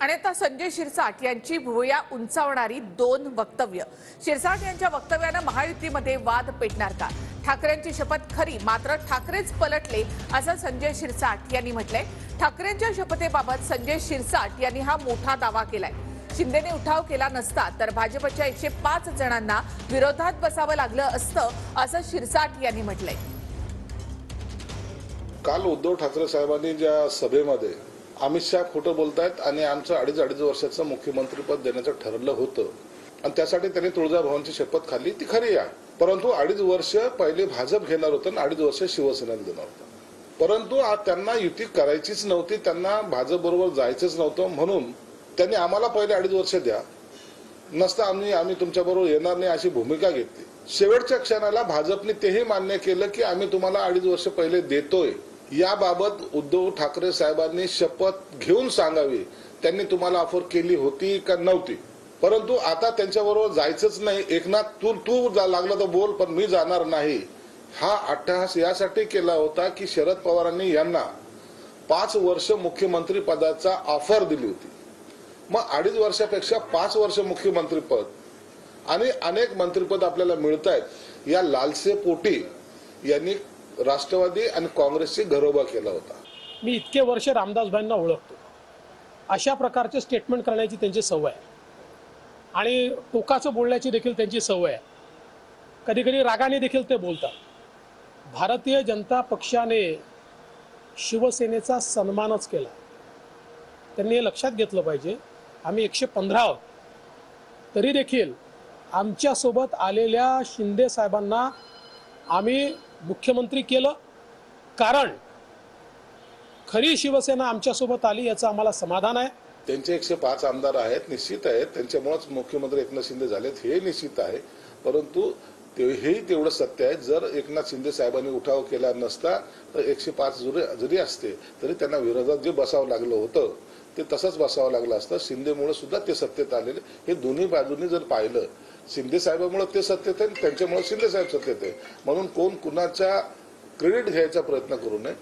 आणि आता संजय शिरसाट यांची भुवया उंचावणारी दोन वक्तव्य। शिरसाट यांच्या वक्तव्यानं महायुतीमध्ये वाद पेटणार का? ठाकरेंची शपथ खरी, मात्र ठाकरेच पलटले असं संजय शिरसाट यांनी म्हटलंय। ठाकरेंच्या शपथेबाबत संजय शिरसाट यांनी हा मोठा दावा केलाय। शिंदेने उठाव केला नसता तर भाजपच्या 105 जणांना विरोधात बसावं लागलं असतं असं शिरसाट यांनी म्हटलंय। काल उद्धव ठाकरे साहेबांनी ज्या सभेमध्ये अमित शाह खोटं बोलतायत आणि आमचं अडीच वर्षाचं मुख्यमंत्रीपद देण्याचं ठरलं होतं आणि त्यासाठी त्यांनी तुळजाभवानीची शपथ खाल्ली, ती खरी आहे। परंतु 2.5 वर्ष पहिले भाजप घेणार होतं आणि 2.5 वर्ष शिवसेनेला देणार होतं। परंतु त्यांना युती करायचीच नव्हती, त्यांना भाजप बरोबर जायचंच नव्हतं, म्हणून त्यांनी आम्हाला पहिले 2.5 वर्ष द्या, नसता आम्ही तुमच्या बरोबर येणार नाही अशी भूमिका घेतली। शेवटच्या क्षणाला भाजपने तेही मान्य केलं की आम्ही तुम्हाला 2.5 वर्ष पहिले देतोय। याबाबत उद्धव ठाकरे साहेबांनी शपथ घेऊन सांगावी, त्यांनी तुम्हाला ऑफर केली होती का नव्हती। परंतु आता त्यांच्याबरोबर जायचंच नाही, एकनाथ तू लागला तर बोल पण मी जाणार नाही, हा अट्टहास यासाठी केला होता की शरद पवारांनी यांना 5 वर्ष मुख्यमंत्री पदाचा ऑफर दिली होती। मग 2.5 वर्षापेक्षा 5 वर्ष मुख्यमंत्रीपद आणि अनेक मंत्रिपद आपल्याला मिळत आहेत, या लालसेपोटी यांनी राष्ट्रवादी आणि काँग्रेसची घरोबा केला होता। मी इतके वर्ष रामदासभाईंना ओळखतो, अशा प्रकारचे स्टेटमेंट करण्याची त्यांची सवय आहे आणि टोकाचं बोलण्याची देखील त्यांची सवय आहे। कधी कधी रागाने देखील ते बोलतात। भारतीय जनता पक्षाने शिवसेनेचा सन्मानच केला, त्यांनी हे लक्षात घेतलं पाहिजे। आम्ही 115 आहोत, तरी देखील आमच्यासोबत आलेल्या शिंदे साहेबांना आम्ही मुख्यमंत्री केलं, कारण खरी शिवसेना आमच्यासोबत आली याचं आम्हाला समाधान आहे। त्यांचे 105 आमदार आहेत, निश्चित आहेत, त्यांच्यामुळेच मुख्यमंत्री एकनाथ शिंदे झालेत हे निश्चित आहे। परंतु हेही तेवढं सत्य आहे, जर एकनाथ शिंदे साहेबांनी उठाव केला नसता तर 105 जरी असते तरी त्यांना विरोधात जे बसावं लागलं होतं ते तसंच बसावं लागलं असतं। शिंदेमुळे सुद्धा ते सत्तेत आलेले, हे दोन्ही बाजूंनी जर पाहिलं, शिंदे साहेबांमुळे ते सत्तेत आहे, त्यांच्यामुळे शिंदे साहेब सत्तेत आहे, म्हणून कोण कुणाचा क्रेडिट घ्यायचा प्रयत्न करू नये।